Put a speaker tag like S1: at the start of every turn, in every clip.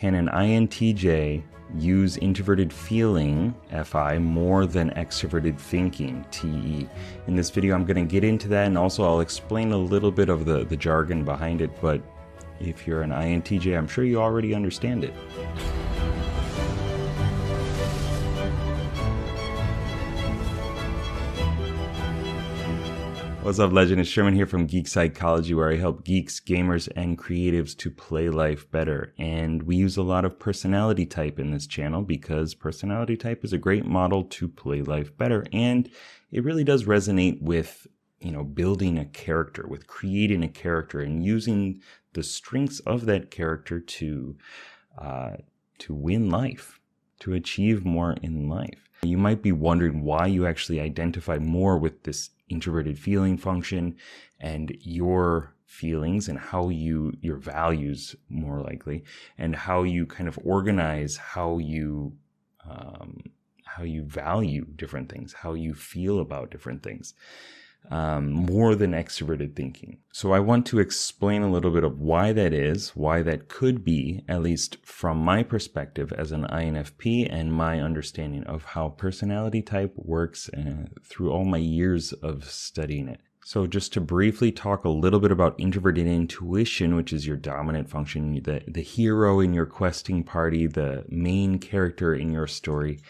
S1: Can an INTJ use introverted feeling, FI, more than extroverted thinking, TE? In this video, I'm going to get into that, and also I'll explain a little bit of the jargon behind it, but if you're an INTJ, I'm sure you already understand it. What's up, legend? It's Sherman here from Geek Psychology, where I help geeks, gamers, and creatives to play life better. And we use a lot of personality type in this channel because personality type is a great model to play life better. And it really does resonate with, building a character, with creating a character and using the strengths of that character to win life, to achieve more in life. You might be wondering why you actually identify more with this introverted feeling function and your feelings and how your values, more likely, and how you kind of organize how you value different things, how you feel about different things, more than extroverted thinking. So I want to explain a little bit of why that is, why that could be, at least from my perspective as an INFP and my understanding of how personality type works through all my years of studying it. So just to briefly talk a little bit about introverted intuition, which is your dominant function, the hero in your questing party, the main character in your story.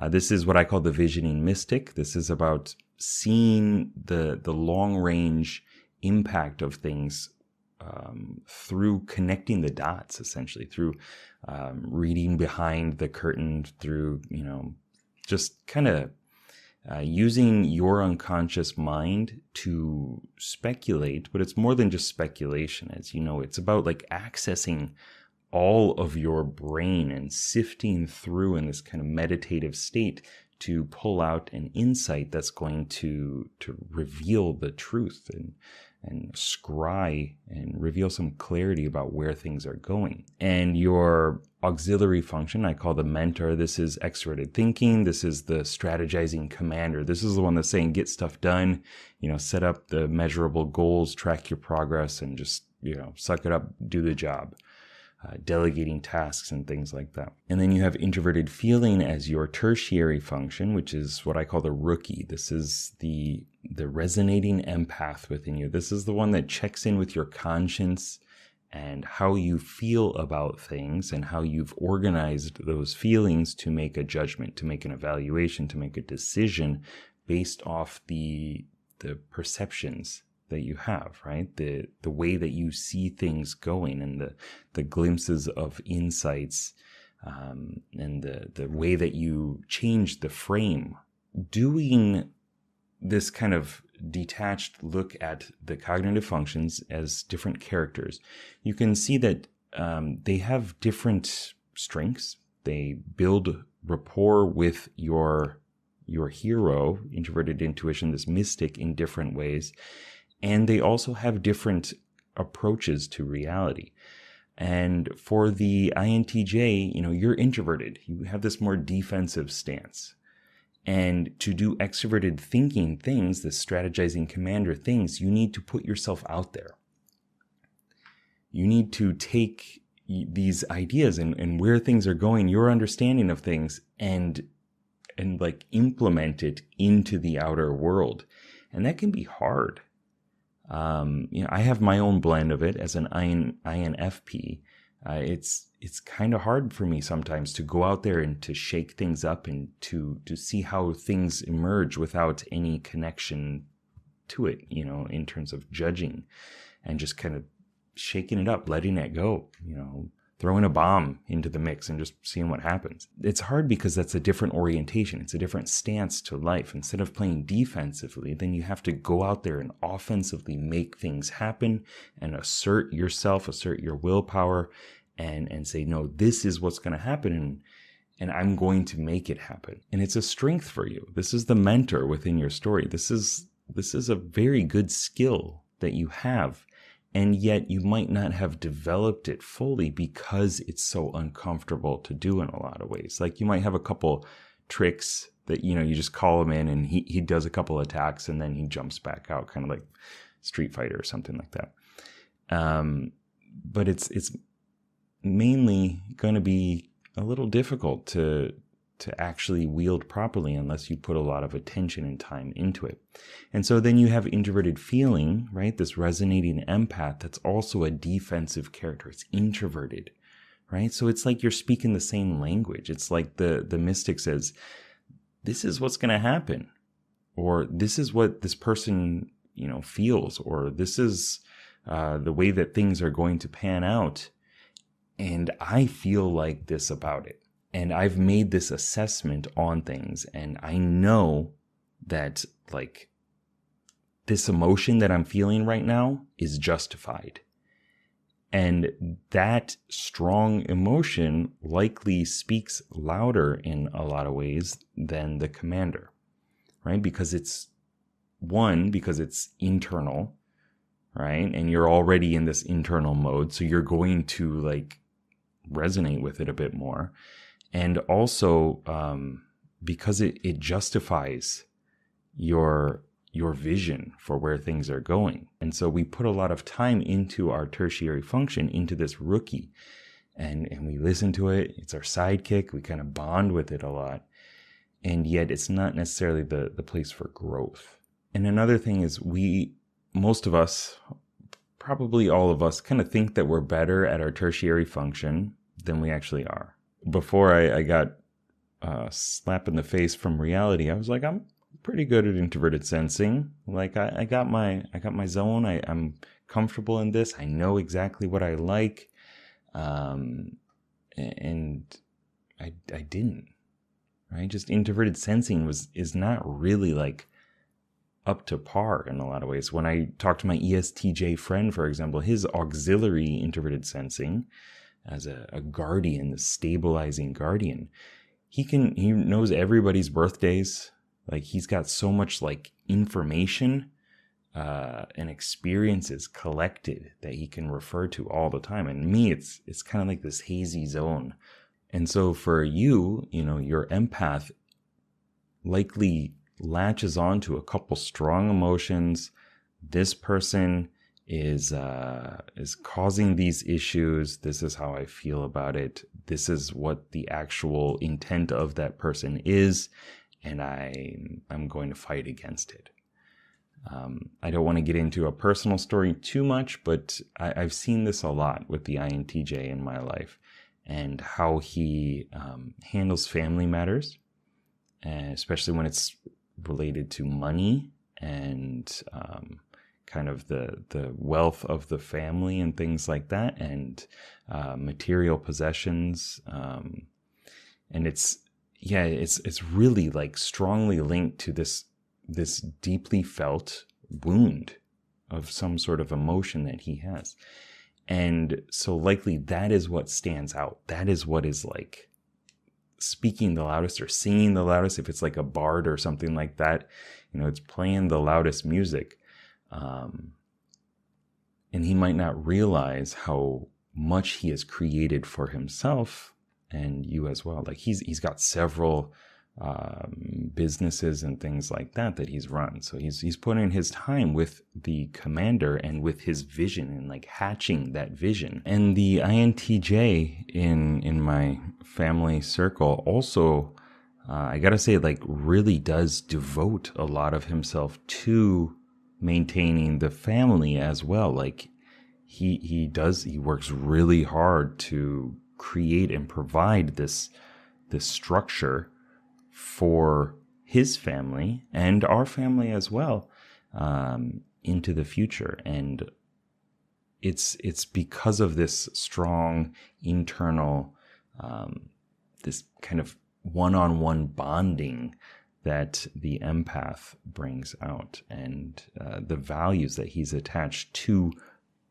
S1: This is what I call the visioning mystic. This is about seeing the long range impact of things through connecting the dots, essentially, through reading behind the curtain, through, just kind of using your unconscious mind to speculate. But it's more than just speculation, as you know. It's about like accessing all of your brain and sifting through in this kind of meditative state to pull out an insight that's going to reveal the truth and scry and reveal some clarity about where things are going. And your auxiliary function, I call the mentor. This is extroverted thinking. This is the strategizing commander. This is the one that's saying, get stuff done, set up the measurable goals, track your progress, and just, suck it up, do the job. Delegating tasks and things like that. And then you have introverted feeling as your tertiary function, which is what I call the rookie. This is the resonating empath within you. This is the one that checks in with your conscience and how you feel about things and how you've organized those feelings to make a judgment, to make an evaluation, to make a decision based off the perceptions that you have, right? The way that you see things going and the glimpses of insights and the way that you change the frame. Doing this kind of detached look at the cognitive functions as different characters, you can see that they have different strengths. They build rapport with your hero, introverted intuition, this mystic, in different ways. And they also have different approaches to reality. And for the INTJ, you're introverted. You have this more defensive stance. And to do extroverted thinking things, the strategizing commander things, you need to put yourself out there. You need to take these ideas and where things are going, your understanding of things, and like implement it into the outer world. And that can be hard. I have my own blend of it as an INFP. It's kind of hard for me sometimes to go out there and to shake things up and to see how things emerge without any connection to it, in terms of judging and just kind of shaking it up, letting it go, throwing a bomb into the mix and just seeing what happens. It's hard because that's a different orientation. It's a different stance to life. Instead of playing defensively, then you have to go out there and offensively make things happen and assert yourself, assert your willpower, and say, no, this is what's going to happen, and I'm going to make it happen. And it's a strength for you. This is the mentor within your story. This is a very good skill that you have. And yet you might not have developed it fully because it's so uncomfortable to do in a lot of ways. Like you might have a couple tricks that, you just call him in and he does a couple attacks and then he jumps back out, kind of like Street Fighter or something like that. But it's mainly going to be a little difficult to actually wield properly unless you put a lot of attention and time into it. And so then you have introverted feeling, right? This resonating empath that's also a defensive character. It's introverted, right? So it's like you're speaking the same language. It's like the mystic says, this is what's going to happen, or this is what this person, feels, or this is the way that things are going to pan out. And I feel like this about it. And I've made this assessment on things, and I know that like this emotion that I'm feeling right now is justified. And that strong emotion likely speaks louder in a lot of ways than the commander, right? Because it's internal, right? And you're already in this internal mode, so you're going to like resonate with it a bit more. And also, because it justifies your vision for where things are going. And so we put a lot of time into our tertiary function, into this rookie, and we listen to it. It's our sidekick. We kind of bond with it a lot. And yet it's not necessarily the place for growth. And another thing is most of us, probably all of us, kind of think that we're better at our tertiary function than we actually are. Before I got slapped in the face from reality, I was like, I'm pretty good at introverted sensing. Like I got my zone. I'm comfortable in this. I know exactly what I like. And I didn't, right? Just introverted sensing is not really like up to par in a lot of ways. When I talk to my ESTJ friend, for example, his auxiliary introverted sensing as a guardian, the stabilizing guardian, he knows everybody's birthdays. Like he's got so much like information and experiences collected that he can refer to all the time. And me, it's kind of like this hazy zone. And so for you, your empath likely latches onto a couple strong emotions. This person is causing these issues. This is how I feel about it. This is what the actual intent of that person is, and I'm going to fight against it. I don't want to get into a personal story too much, but I've seen this a lot with the INTJ in my life, and how he handles family matters, especially when it's related to money and kind of the wealth of the family and things like that, and material possessions. And it's really like strongly linked to this deeply felt wound of some sort of emotion that he has. And so likely that is what stands out. That is what is like speaking the loudest or singing the loudest. If it's like a bard or something like that, it's playing the loudest music. And he might not realize how much he has created for himself and you as well. Like he's got several businesses and things like that he's run. So he's putting his time with the commander and with his vision and like hatching that vision. And the INTJ in my family circle also, I gotta say, like really does devote a lot of himself to maintaining the family as well. Like he works really hard to create and provide this structure for his family and our family as well, into the future. And it's because of this strong internal, this kind of one-on-one bonding that the empath brings out, and the values that he's attached to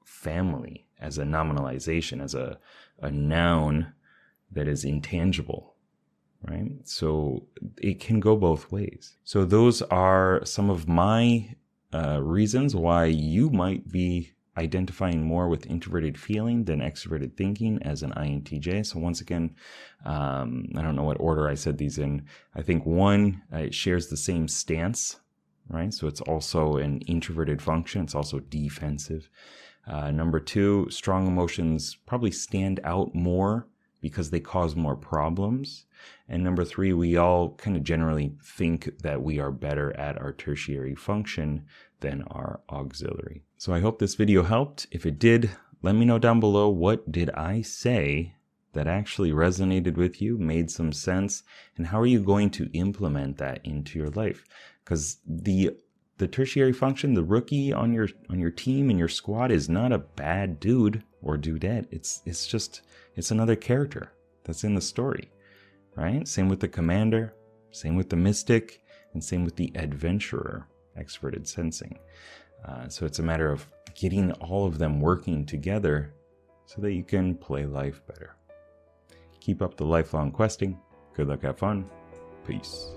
S1: family as a nominalization, as a noun that is intangible, right? So it can go both ways. So those are some of my reasons why you might be identifying more with introverted feeling than extroverted thinking as an INTJ. So once again, I don't know what order I said these in. I think one, it shares the same stance, right? So it's also an introverted function. It's also defensive. Number 2, strong emotions probably stand out more because they cause more problems. And number 3, we all kind of generally think that we are better at our tertiary function than our auxiliary. So I hope this video helped. If it did, let me know down below, what did I say that actually resonated with you, made some sense, and how are you going to implement that into your life? Because the tertiary function, the rookie on your team and your squad, is not a bad dude or dudette. It's another character that's in the story, right? Same with the commander, same with the mystic, and same with the adventurer, extroverted sensing. So it's a matter of getting all of them working together so that you can play life better. Keep up the lifelong questing. Good luck, have fun. Peace.